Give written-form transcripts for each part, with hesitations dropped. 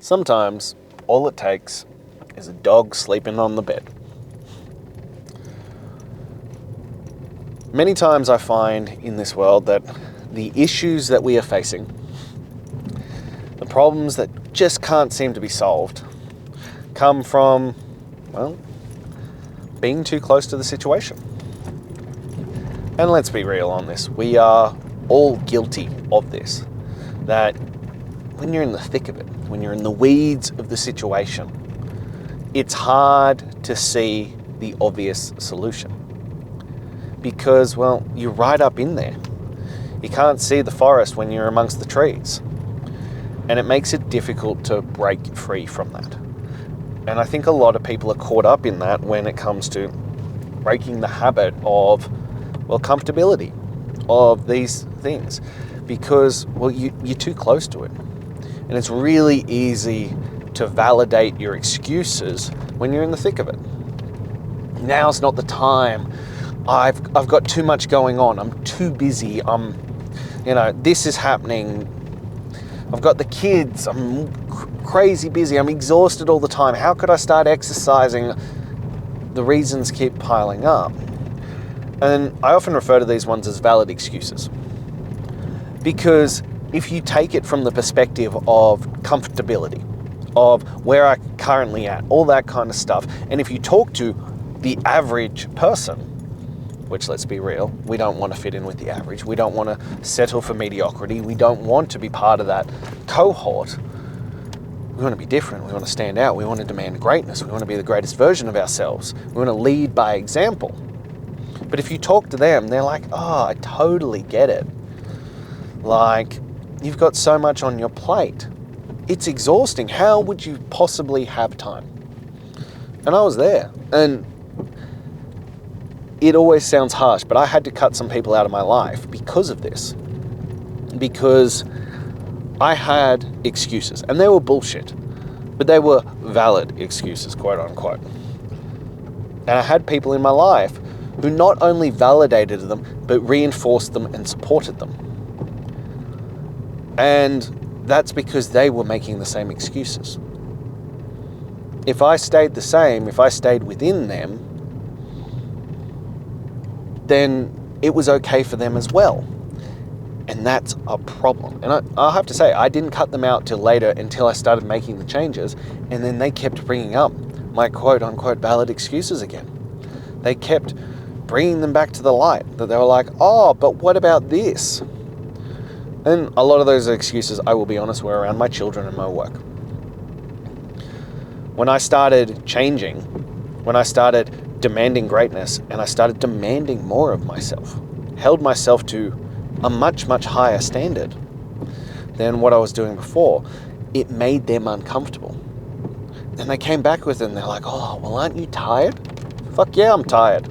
Sometimes all it takes is a dog sleeping on the bed. Many times I find in this world that the issues that we are facing, the problems that just can't seem to be solved, come from, well, being too close to the situation. And let's be real on this. We are all guilty of this. That when you're in the thick of it, when you're in the weeds of the situation, it's hard to see the obvious solution. Because, well, you're right up in there. You can't see the forest when you're amongst the trees. And it makes it difficult to break free from that. And I think a lot of people are caught up in that when it comes to breaking the habit of, well, comfortability of these things. Because, well, you're too close to it. And it's really easy to validate your excuses when you're in the thick of it. Now's not the time. I've got too much going on. I'm too busy. This is happening. I've got the kids. I'm crazy busy. I'm exhausted all the time. How could I start exercising? The reasons keep piling up. And I often refer to these ones as valid excuses. Because if you take it from the perspective of comfortability, of where I'm currently at, all that kind of stuff, and if you talk to the average person, which, let's be real, we don't want to fit in with the average. We don't want to settle for mediocrity. We don't want to be part of that cohort. We want to be different. We want to stand out. We want to demand greatness. We want to be the greatest version of ourselves. We want to lead by example. But if you talk to them, they're like, oh, I totally get it. Like, you've got so much on your plate. It's exhausting. How would you possibly have time? And I was there. And it always sounds harsh, but I had to cut some people out of my life because of this. Because I had excuses, and they were bullshit, but they were valid excuses, quote unquote. And I had people in my life who not only validated them, but reinforced them and supported them. And that's because they were making the same excuses. If I stayed the same, if I stayed within them, then it was okay for them as well. And that's a problem. And I have to say, I didn't cut them out till later, until I started making the changes, and then they kept bringing up my quote-unquote valid excuses again. They kept bringing them back to the light, that they were like, oh, but what about this? And a lot of those excuses, I will be honest, were around my children and my work. When I started changing, when I started demanding greatness, and I started demanding more of myself, held myself to a much, much higher standard than what I was doing before, it made them uncomfortable. And they came back with it, and they're like, oh, well, aren't you tired? Fuck yeah, I'm tired.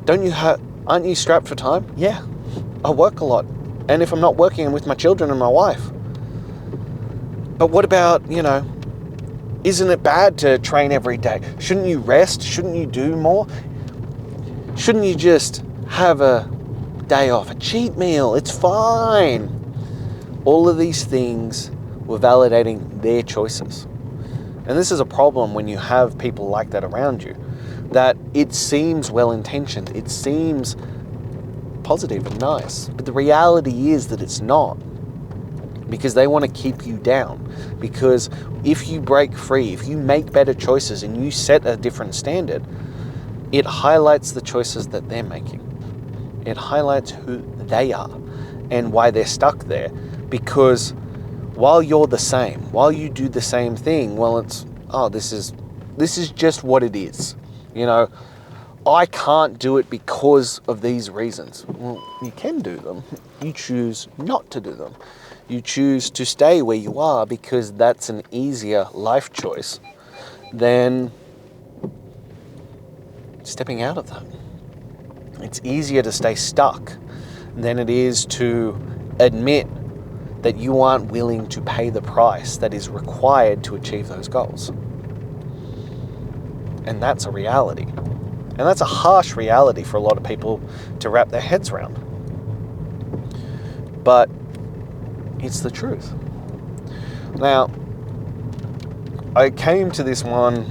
Aren't you strapped for time? Yeah, I work a lot. And if I'm not working, I'm with my children and my wife. But what about, isn't it bad to train every day? Shouldn't you rest? Shouldn't you do more? Shouldn't you just have a day off, a cheat meal? It's fine. All of these things were validating their choices. And this is a problem when you have people like that around you, that it seems well-intentioned, it seems positive and nice, but the reality is that it's not. Because they want to keep you down. Because if you break free, if you make better choices and you set a different standard, it highlights the choices that they're making. It highlights who they are and why they're stuck there. Because while you're the same, while you do the same thing, well, it's, oh, this is just what it is. I can't do it because of these reasons. Well, you can do them. You choose not to do them. You choose to stay where you are because that's an easier life choice than stepping out of that. It's easier to stay stuck than it is to admit that you aren't willing to pay the price that is required to achieve those goals. And that's a reality. And that's a harsh reality for a lot of people to wrap their heads around. But it's the truth. Now, I came to this one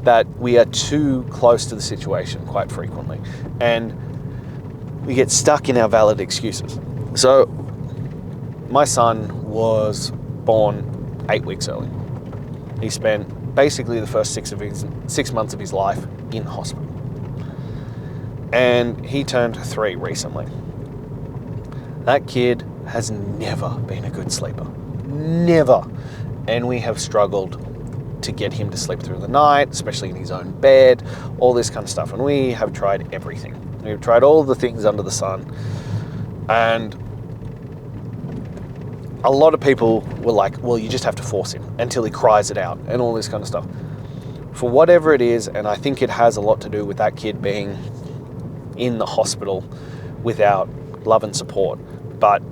that we are too close to the situation quite frequently, and we get stuck in our valid excuses. So my son was born 8 weeks early. He spent basically the first 6 months of his life in hospital. And he turned 3 recently. That kid has never been a good sleeper. Never. And we have struggled to get him to sleep through the night, especially in his own bed, all this kind of stuff. And we have tried everything. We've tried all the things under the sun. And a lot of people were like, well, you just have to force him until he cries it out and all this kind of stuff. For whatever it is, and I think it has a lot to do with that kid being in the hospital without love and support, but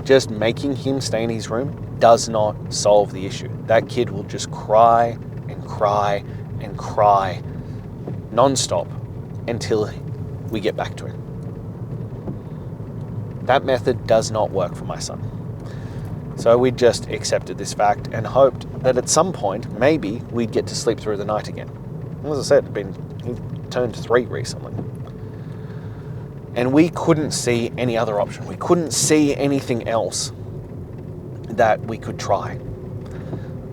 just making him stay in his room does not solve the issue. That kid will just cry and cry and cry non-stop until we get back to him. That method does not work for my son. So we just accepted this fact and hoped that at some point, maybe we'd get to sleep through the night again. As I said, he turned 3 recently. And we couldn't see any other option. We couldn't see anything else that we could try.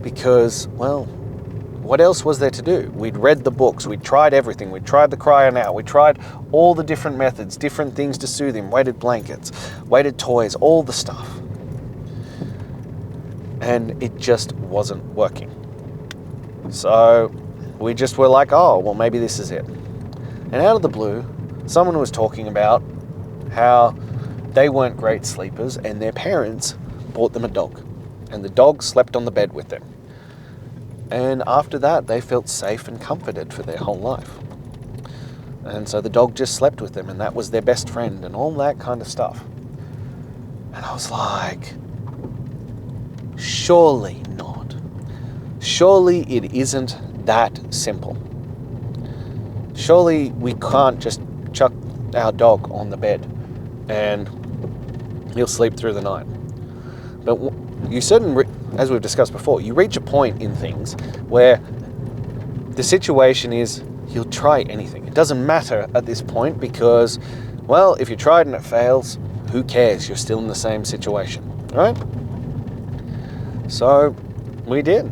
Because, well, what else was there to do? We'd read the books, we'd tried everything, we'd tried the crying out, we tried all the different methods, different things to soothe him, weighted blankets, weighted toys, all the stuff. And it just wasn't working. So we just were like, oh, well, maybe this is it. And out of the blue, someone was talking about how they weren't great sleepers and their parents bought them a dog. And the dog slept on the bed with them. And after that, they felt safe and comforted for their whole life. And so the dog just slept with them, and that was their best friend and all that kind of stuff. And I was like, surely not. Surely it isn't that simple. Surely we can't just chuck our dog on the bed and he'll sleep through the night. But you as we've discussed before, you reach a point in things where the situation is he'll try anything. It doesn't matter at this point because, well, if you tried and it fails, who cares? You're still in the same situation, right? So we did.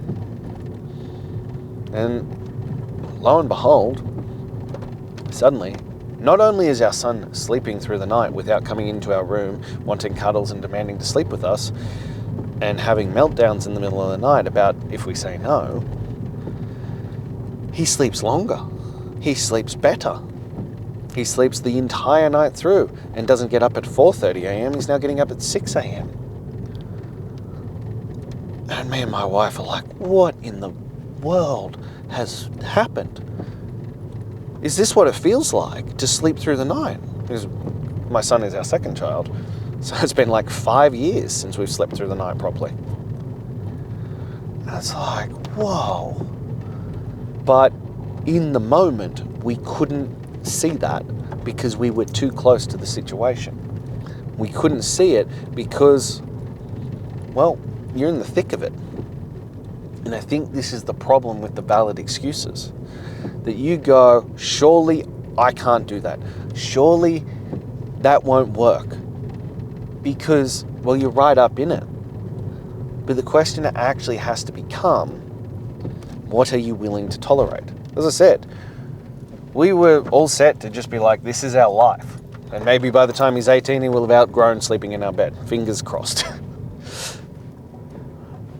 And lo and behold, suddenly, not only is our son sleeping through the night without coming into our room, wanting cuddles and demanding to sleep with us, and having meltdowns in the middle of the night about if we say no, he sleeps longer. He sleeps better. He sleeps the entire night through and doesn't get up at 4:30 a.m. He's now getting up at 6 a.m. And me and my wife are like, what in the world has happened? Is this what it feels like to sleep through the night? Because my son is our second child. So it's been like 5 years since we've slept through the night properly. And it's like, whoa. But in the moment, we couldn't see that because we were too close to the situation. We couldn't see it because, well, you're in the thick of it. And I think this is the problem with the valid excuses. That you go, surely I can't do that. Surely that won't work. Because, well, you're right up in it. But the question actually has to become, what are you willing to tolerate? As I said, we were all set to just be like, this is our life. And maybe by the time he's 18, he will have outgrown sleeping in our bed. Fingers crossed.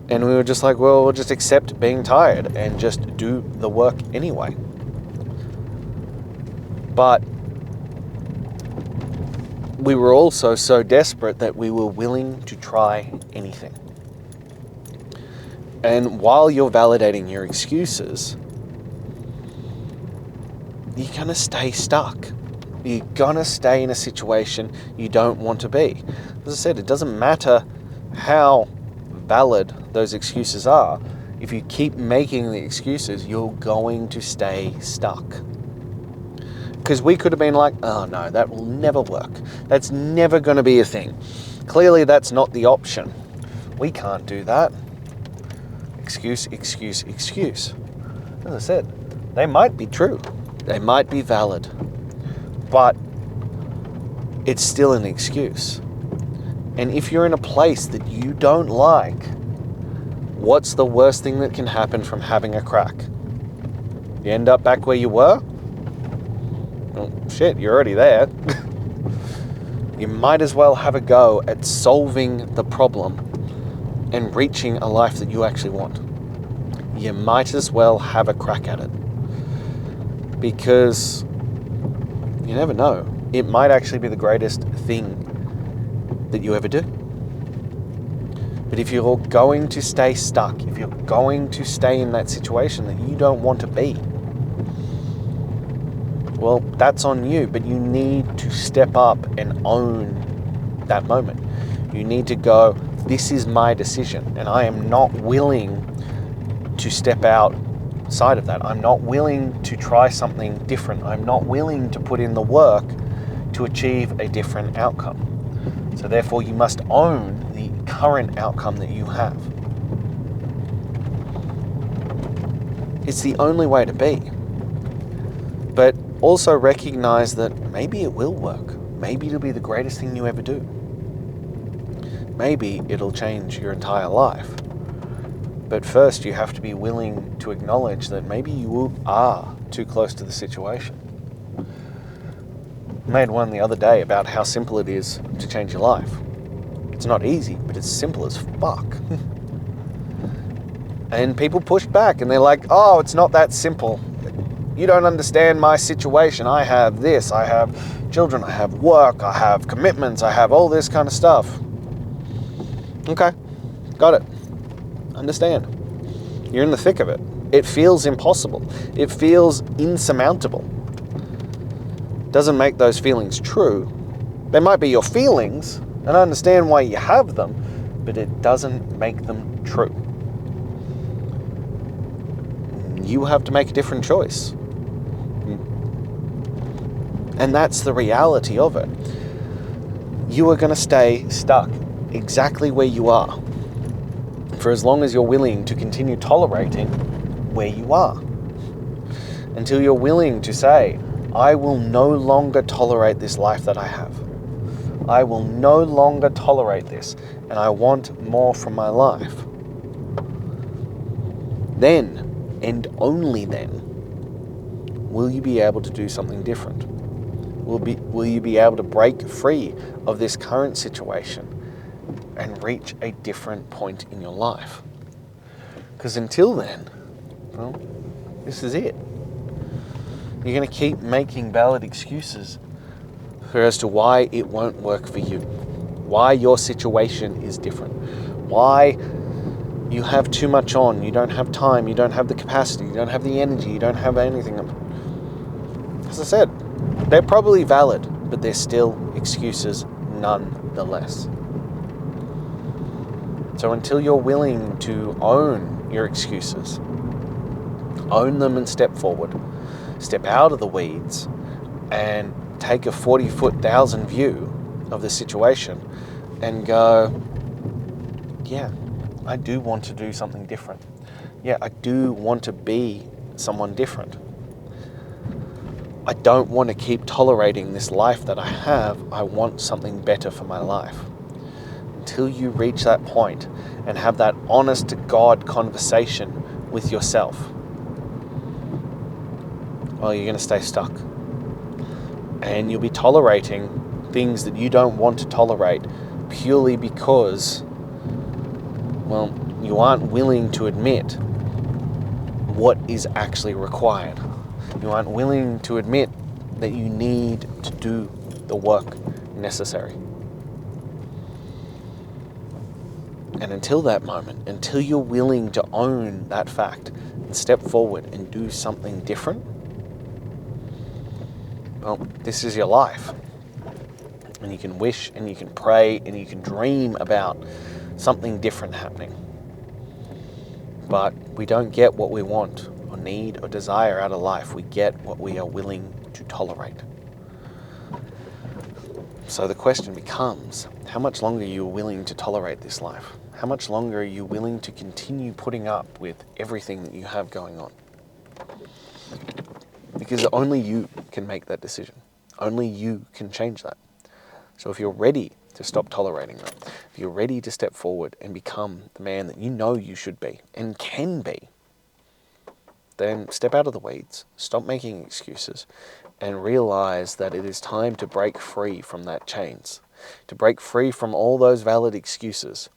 And we were just like, well, we'll just accept being tired and just do the work anyway. But we were also so desperate that we were willing to try anything. And while you're validating your excuses, you're going to stay stuck. You're going to stay in a situation you don't want to be. As I said, it doesn't matter how valid those excuses are. If you keep making the excuses, you're going to stay stuck. Because we could have been like, oh no, that will never work. That's never going to be a thing. Clearly that's not the option. We can't do that. excuse, excuse, excuse. As I said, they might be true. They might be valid. But it's still an excuse. And if you're in a place that you don't like, what's the worst thing that can happen from having a crack? You end up back where you were? Well, shit, you're already there. You might as well have a go at solving the problem and reaching a life that you actually want. You might as well have a crack at it. Because you never know. It might actually be the greatest thing that you ever do. But if you're going to stay stuck, if you're going to stay in that situation that you don't want to be, well, that's on you, but you need to step up and own that moment. You need to go, this is my decision, and I am not willing to step outside of that. I'm not willing to try something different. I'm not willing to put in the work to achieve a different outcome. So therefore, you must own the current outcome that you have. It's the only way to be. But also recognize that maybe it will work. Maybe it'll be the greatest thing you ever do. Maybe it'll change your entire life. But first, you have to be willing to acknowledge that maybe you are too close to the situation. I made one the other day about how simple it is to change your life. It's not easy, but it's simple as fuck. And people pushed back and they're like, oh, it's not that simple. You don't understand my situation. I have this, I have children, I have work, I have commitments, I have all this kind of stuff. Okay, got it. Understand. You're in the thick of it. It feels impossible. It feels insurmountable. Doesn't make those feelings true. They might be your feelings, and I understand why you have them, but it doesn't make them true. You have to make a different choice. And that's the reality of it. You are going to stay stuck exactly where you are for as long as you're willing to continue tolerating where you are. Until you're willing to say, I will no longer tolerate this life that I have. I will no longer tolerate this, and I want more from my life. Then, and only then, will you be able to do something different? Will you be able to break free of this current situation and reach a different point in your life? Because until then, well, this is it. You're going to keep making valid excuses as to why it won't work for you, why your situation is different, why you have too much on, you don't have time, you don't have the capacity, you don't have the energy, you don't have anything. As I said, they're probably valid, but they're still excuses nonetheless. So until you're willing to own your excuses, own them and step forward, step out of the weeds and take a 40-foot thousand view of the situation and go, yeah, I do want to do something different. Yeah, I do want to be someone different. I don't want to keep tolerating this life that I have. I want something better for my life. Until you reach that point and have that honest to God conversation with yourself, well, you're going to stay stuck. And you'll be tolerating things that you don't want to tolerate purely because, well, you aren't willing to admit what is actually required. You aren't willing to admit that you need to do the work necessary. And until that moment, until you're willing to own that fact and step forward and do something different, well, this is your life. And you can wish and you can pray and you can dream about something different happening. But we don't get what we want or need or desire out of life. We get what we are willing to tolerate. So the question becomes, how much longer are you willing to tolerate this life? How much longer are you willing to continue putting up with everything that you have going on? Because only you can make that decision. Only you can change that. So if you're ready to stop tolerating that, if you're ready to step forward and become the man that you know you should be and can be, then step out of the weeds, stop making excuses, and realize that it is time to break free from that chains, to break free from all those valid excuses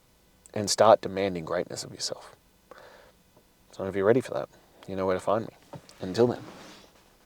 and start demanding greatness of yourself. So if you're ready for that, you know where to find me. Until then.